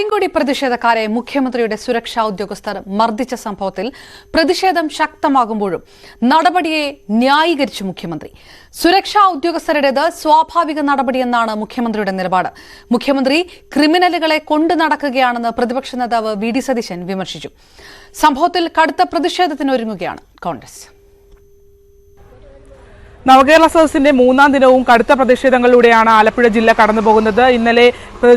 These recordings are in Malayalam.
കരിങ്കൊടി പ്രതിഷേധക്കാരെ മുഖ്യമന്ത്രിയുടെ സുരക്ഷാ ഉദ്യോഗസ്ഥർ മർദ്ദിച്ച സംഭവത്തിൽ പ്രതിഷേധം ശക്തമാകുമ്പോഴും നടപടിയെ ന്യായീകരിച്ചു മുഖ്യമന്ത്രി. സുരക്ഷാ ഉദ്യോഗസ്ഥരുടേത് സ്വാഭാവിക നടപടിയെന്നാണ് മുഖ്യമന്ത്രിയുടെ നിലപാട്. മുഖ്യമന്ത്രി ക്രിമിനലുകളെ കൊണ്ടു നടക്കുകയാണെന്ന് പ്രതിപക്ഷ നേതാവ് വി ഡി സതീശൻ വിമർശിച്ചു. സംഭവത്തിൽ കടുത്ത പ്രതിഷേധത്തിനൊരുങ്ങുകയാണ് കോൺഗ്രസ്. നവകേരള സദസ്സിന്റെ മൂന്നാം ദിനവും കടുത്ത പ്രതിഷേധങ്ങളിലൂടെയാണ് ആലപ്പുഴ ജില്ല കടന്നുപോകുന്നത്. ഇന്നലെ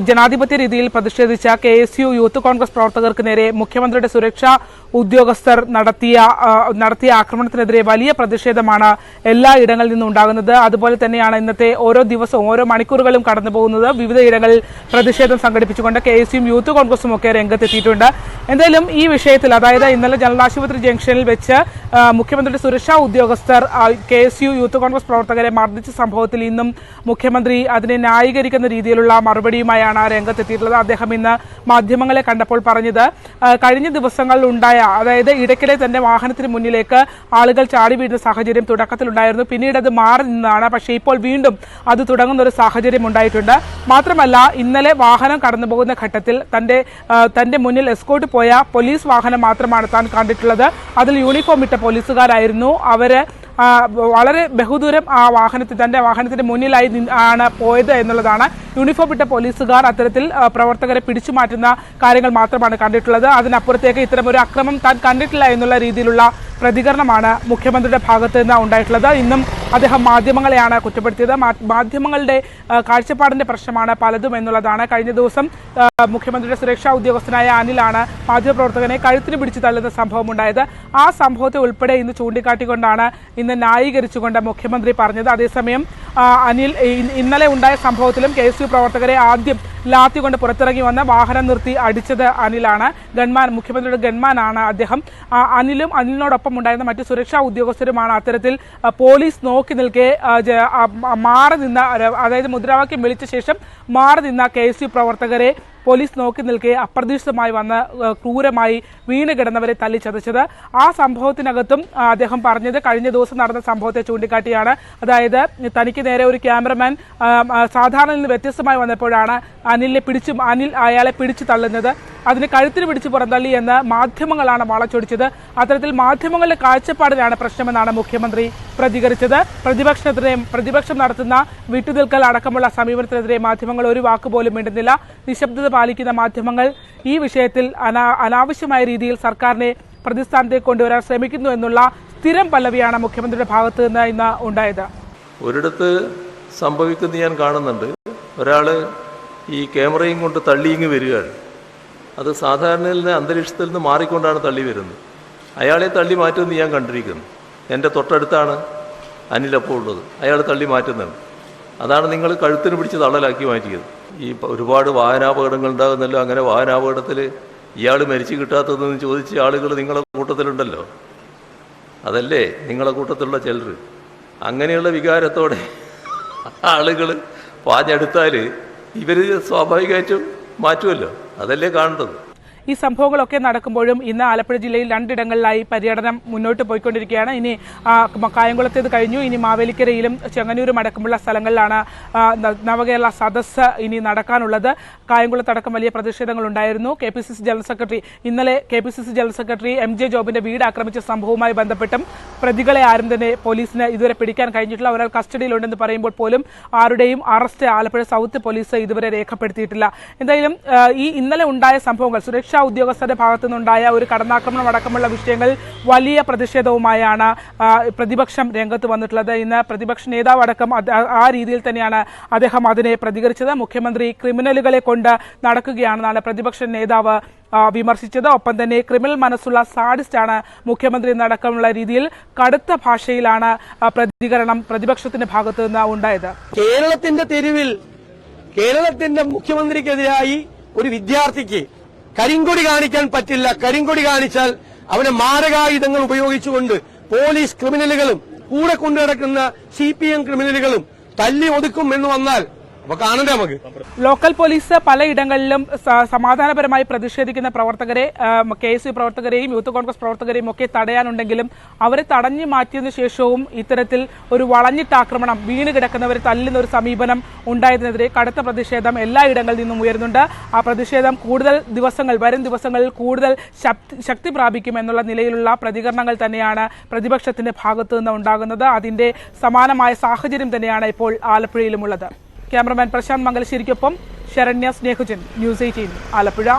ജനാധിപത്യ രീതിയിൽ പ്രതിഷേധിച്ച KSU യൂത്ത് കോൺഗ്രസ് പ്രവർത്തകർക്ക് നേരെ മുഖ്യമന്ത്രിയുടെ സുരക്ഷാ ഉദ്യോഗസ്ഥർ നടത്തിയ ആക്രമണത്തിനെതിരെ വലിയ പ്രതിഷേധമാണ് എല്ലാ ഇടങ്ങളിൽ നിന്നും ഉണ്ടാകുന്നത്. അതുപോലെ തന്നെയാണ് ഇന്നത്തെ ഓരോ ദിവസവും ഓരോ മണിക്കൂറുകളും കടന്നുപോകുന്നത്. വിവിധ ഇടങ്ങളിൽ പ്രതിഷേധം സംഘടിപ്പിച്ചുകൊണ്ട് KSU യൂത്ത് കോൺഗ്രസും ഒക്കെ രംഗത്തെത്തിയിട്ടുണ്ട്. എന്തായാലും ഈ വിഷയത്തിൽ, അതായത് ഇന്നലെ ജനറൽ ആശുപത്രി ജംഗ്ഷനിൽ വെച്ച് മുഖ്യമന്ത്രിയുടെ സുരക്ഷാ ഉദ്യോഗസ്ഥർ KSU യൂത്ത് കോൺഗ്രസ് പ്രവർത്തകരെ മർദ്ദിച്ച സംഭവത്തിൽ ഇന്നും മുഖ്യമന്ത്രി അതിനെ ന്യായീകരിക്കുന്ന രീതിയിലുള്ള മറുപടിയുമായാണ് രംഗത്തെത്തിയിട്ടുള്ളത്. അദ്ദേഹം ഇന്ന് മാധ്യമങ്ങളെ കണ്ടപ്പോൾ പറഞ്ഞത്, കഴിഞ്ഞ ദിവസങ്ങളിൽ ഉണ്ടായ, അതായത് ഇടയ്ക്കിടെ തന്നെ വാഹനത്തിന് മുന്നിലേക്ക് ആളുകൾ ചാടി വീഴുന്ന സാഹചര്യം തുടക്കത്തിലുണ്ടായിരുന്നു. പിന്നീട് അത് മാറി നിന്നതാണ്. പക്ഷേ ഇപ്പോൾ വീണ്ടും അത് തുടങ്ങുന്ന ഒരു സാഹചര്യം ഉണ്ടായിട്ടുണ്ട്. മാത്രമല്ല, ഇന്നലെ വാഹനം കടന്നുപോകുന്ന ഘട്ടത്തിൽ തന്റെ മുന്നിൽ എസ്കോർട്ട് പോയ പോലീസ് വാഹനം മാത്രമാണ് താൻ കണ്ടിട്ടുള്ളത്. അതിൽ യൂണിഫോം ഇട്ട പോലീസുകാരായിരുന്നു. അവര് വളരെ ബഹുദൂരം തന്റെ വാഹനത്തിന്റെ മുന്നിലായി ആണ് പോയത് എന്നുള്ളതാണ്. യൂണിഫോം ഇട്ട പോലീസുകാർ അത്തരത്തിൽ പ്രവർത്തകരെ പിടിച്ചു മാറ്റുന്ന കാര്യങ്ങൾ മാത്രമാണ് കണ്ടിട്ടുള്ളത്. അതിനപ്പുറത്തേക്ക് ഇത്തരമൊരു അക്രമം താൻ കണ്ടിട്ടില്ല എന്നുള്ള രീതിയിലുള്ള പ്രതികരണമാണ് മുഖ്യമന്ത്രിയുടെ ഭാഗത്ത് നിന്ന് ഉണ്ടായിട്ടുള്ളത്. ഇന്നും അദ്ദേഹം മാധ്യമങ്ങളെയാണ് കുറ്റപ്പെടുത്തിയത്. മാധ്യമങ്ങളുടെ കാഴ്ചപ്പാടിന്റെ പ്രശ്നമാണ് പലതും എന്നുള്ളതാണ്. കഴിഞ്ഞ ദിവസം മുഖ്യമന്ത്രിയുടെ സുരക്ഷാ ഉദ്യോഗസ്ഥനായ അനിലാണ് മാധ്യമപ്രവർത്തകനെ കഴുത്തിന് പിടിച്ചു തള്ളുന്ന സംഭവം ഉണ്ടായത്. ആ സംഭവത്തെ ഉൾപ്പെടെ ഇന്ന് ചൂണ്ടിക്കാട്ടിക്കൊണ്ടാണ് ഇന്ന് ന്യായീകരിച്ചുകൊണ്ട് മുഖ്യമന്ത്രി പറഞ്ഞത്. അതേസമയം അനിൽ ഇന്നലെ ഉണ്ടായ സംഭവത്തിലും KSU പ്രവർത്തകരെ ആദ്യം ലാത്തി കൊണ്ട് പുറത്തിറങ്ങി വന്ന് വാഹനം നിർത്തി അടിച്ചത് അനിലാണ്. മുഖ്യമന്ത്രിയുടെ ഗൺമാനാണ് അദ്ദേഹം. അനിലിനോടൊപ്പം ഉണ്ടായിരുന്ന മറ്റു സുരക്ഷാ ഉദ്യോഗസ്ഥരുമാണ് അത്തരത്തിൽ പോലീസ് നോക്കി നിൽക്കെ മാറി നിന്ന, അതായത് മുദ്രാവാക്യം വിളിച്ച ശേഷം മാറി നിന്ന KSU പ്രവർത്തകരെ പോലീസ് നോക്കി നിൽക്കെ അപ്രതീക്ഷിതമായി വന്ന് ക്രൂരമായി വീണ് കിടന്നവരെ തല്ലിച്ചതച്ചത്. ആ സംഭവത്തിനകത്തും അദ്ദേഹം പറഞ്ഞത് കഴിഞ്ഞ ദിവസം നടന്ന സംഭവത്തെ ചൂണ്ടിക്കാട്ടിയാണ്. അതായത് തനിക്ക് നേരെ ഒരു ക്യാമറമാൻ സാധാരണ നിന്ന് വ്യത്യസ്തമായി വന്നപ്പോഴാണ് അനിൽ അയാളെ പിടിച്ചു തള്ളുന്നത്. അതിന് കഴുത്തിന് പിടിച്ച് പുറന്തള്ളി എന്ന് മാധ്യമങ്ങളാണ് വളച്ചൊടിച്ചത്. അത്തരത്തിൽ മാധ്യമങ്ങളുടെ കാഴ്ചപ്പാടിലാണ് പ്രശ്നമെന്നാണ് മുഖ്യമന്ത്രി പ്രതികരിച്ചത്. പ്രതിപക്ഷം നടത്തുന്ന വിട്ടുനിൽക്കൽ അടക്കമുള്ള സമീപനത്തിനെതിരെ മാധ്യമങ്ങൾ ഒരു വാക്കുപോലും മിണ്ടുന്നില്ല. നിശബ്ദത പാലിക്കുന്ന മാധ്യമങ്ങൾ ഈ വിഷയത്തിൽ അനാവശ്യമായ രീതിയിൽ സർക്കാരിനെ പ്രതിസ്ഥാനത്തേക്ക് കൊണ്ടുവരാൻ ശ്രമിക്കുന്നു എന്നുള്ള സ്ഥിരം പല്ലവിയാണ് മുഖ്യമന്ത്രിയുടെ ഭാഗത്ത് നിന്ന് ഇന്ന് ഉണ്ടായത്. ഒരിടത്ത് സംഭവിക്കുന്നത് ഞാൻ കാണുന്നുണ്ട്. ഒരാൾ ഈ ക്യാമറയും കൊണ്ട് തള്ളിയിങ്ങ് വരികയാണ്. അത് സാധാരണ അന്തരീക്ഷത്തിൽ നിന്ന് മാറിക്കൊണ്ടാണ് തള്ളി വരുന്നത്. അയാളെ തള്ളി മാറ്റുമെന്ന് ഞാൻ കണ്ടിരിക്കുന്നു. എൻ്റെ തൊട്ടടുത്താണ് അനിലപ്പോൾ ഉള്ളത്. അയാൾ തള്ളി മാറ്റുന്നുണ്ട്. അതാണ് നിങ്ങൾ കഴുത്തിന് പിടിച്ച് തള്ളലാക്കി മാറ്റിയത്. ഈ ഒരുപാട് വാഹനാപകടങ്ങൾ ഉണ്ടാകുന്നല്ലോ. അങ്ങനെ വാഹനാപകടത്തിൽ ഇയാൾ മരിച്ചു കിട്ടാത്തതെന്ന് ചോദിച്ച ആളുകൾ നിങ്ങളെ കൂട്ടത്തിലുണ്ടല്ലോ. അതല്ലേ നിങ്ങളെ കൂട്ടത്തിലുള്ള ചിലർ. അങ്ങനെയുള്ള വികാരത്തോടെ ആളുകൾ പാഞ്ഞെടുത്താൽ ഇവർ സ്വാഭാവികമായിട്ടും മാറ്റുമല്ലോ. അതല്ലേ കാണേണ്ടത്. ഈ സംഭവങ്ങളൊക്കെ നടക്കുമ്പോഴും ഇന്ന് ആലപ്പുഴ ജില്ലയിൽ 2 ഇടങ്ങളിലായി പര്യടനം മുന്നോട്ട് പോയിക്കൊണ്ടിരിക്കുകയാണ്. ഇനി കായംകുളത്തേത് കഴിഞ്ഞു. ഇനി മാവേലിക്കരയിലും ചെങ്ങന്നൂരും അടക്കമുള്ള സ്ഥലങ്ങളിലാണ് നവകേരള സദസ്സ് ഇനി നടക്കാനുള്ളത്. കായംകുളത്തടക്കം വലിയ പ്രതിഷേധങ്ങൾ ഉണ്ടായിരുന്നു. ഇന്നലെ KPCC ജനറൽ സെക്രട്ടറി MJ ജോബിന്റെ വീട് ആക്രമിച്ച സംഭവവുമായി ബന്ധപ്പെട്ടും പ്രതികളെ ആരും തന്നെ പോലീസിന് ഇതുവരെ പിടിക്കാൻ കഴിഞ്ഞിട്ടില്ല. ഒരാൾ കസ്റ്റഡിയിലുണ്ടെന്ന് പറയുമ്പോൾ പോലും ആരുടെയും അറസ്റ്റ് ആലപ്പുഴ സൗത്ത് പോലീസ് ഇതുവരെ രേഖപ്പെടുത്തിയിട്ടില്ല. എന്തായാലും ഈ ഇന്നലെ ഉണ്ടായ സംഭവങ്ങൾ, സുരക്ഷാ ഉദ്യോഗസ്ഥരുടെ ഭാഗത്തു നിന്നുണ്ടായ ഒരു കടന്നാക്രമണം അടക്കമുള്ള വിഷയങ്ങൾ വലിയ പ്രതിഷേധവുമായാണ് പ്രതിപക്ഷം രംഗത്ത് വന്നിട്ടുള്ളത്. ഇന്ന് പ്രതിപക്ഷ നേതാവ് അടക്കം ആ രീതിയിൽ തന്നെയാണ് അദ്ദേഹം അതിനെ പ്രതികരിച്ചത്. മുഖ്യമന്ത്രി ക്രിമിനലുകളെ കൊണ്ട് നടക്കുകയാണെന്നാണ് പ്രതിപക്ഷ നേതാവ് വിമർശിച്ചത്. ഒപ്പം തന്നെ ക്രിമിനൽ മനസ്സുള്ള സാഡിസ്റ്റാണ് മുഖ്യമന്ത്രി എന്നടക്കമുള്ള രീതിയിൽ കടുത്ത ഭാഷയിലാണ് പ്രതികരണം പ്രതിപക്ഷത്തിന്റെ ഭാഗത്തു നിന്ന് ഉണ്ടായത്. കേരളത്തിന്റെ തെരുവിൽ കേരളത്തിന്റെ മുഖ്യമന്ത്രിക്കെതിരായി ഒരു വിദ്യാർത്ഥിക്ക് കരിങ്കൊടി കാണിക്കാൻ പറ്റില്ല. കരിങ്കൊടി കാണിച്ചാൽ അവനെ മാരകായുധങ്ങൾ ഉപയോഗിച്ചുകൊണ്ട് പോലീസ് ക്രിമിനലുകളും കൂടെ കൊണ്ടു നടക്കുന്ന CPM ക്രിമിനലുകളും തല്ലി ഒതുക്കും എന്ന് വന്നാൽ അപ്പൊ കാണണ്ടേ നമുക്ക്. ലോക്കൽ പോലീസ് പലയിടങ്ങളിലും സമാധാനപരമായി പ്രതിഷേധിക്കുന്ന പ്രവർത്തകരെ, KSU പ്രവർത്തകരെയും യൂത്ത് കോൺഗ്രസ് പ്രവർത്തകരെയും ഒക്കെ തടയാനുണ്ടെങ്കിലും അവരെ തടഞ്ഞു മാറ്റിയതിനു ശേഷവും ഇത്തരത്തിൽ ഒരു വളഞ്ഞിട്ട ആക്രമണം, വീണ് കിടക്കുന്നവരെ തല്ലുന്ന ഒരു സമീപനം ഉണ്ടായതിനെതിരെ കടുത്ത പ്രതിഷേധം എല്ലായിടങ്ങളിൽ നിന്നും ഉയരുന്നുണ്ട്. ആ പ്രതിഷേധം വരും ദിവസങ്ങളിൽ കൂടുതൽ ശക്തി പ്രാപിക്കും എന്നുള്ള നിലയിലുള്ള പ്രതികരണങ്ങൾ തന്നെയാണ് പ്രതിപക്ഷത്തിന്റെ ഭാഗത്തു നിന്ന് ഉണ്ടാകുന്നത്. അതിന്റെ സമാനമായ സാഹചര്യം തന്നെയാണ് ഇപ്പോൾ ആലപ്പുഴയിലുമുള്ളത്. ക്യാമറമാൻ പ്രശാന്ത് മംഗലശ്ശേരിക്കൊപ്പം ശരണ്യ സ്നേഹജൻ, ന്യൂസ് 18 ആലപ്പുഴ.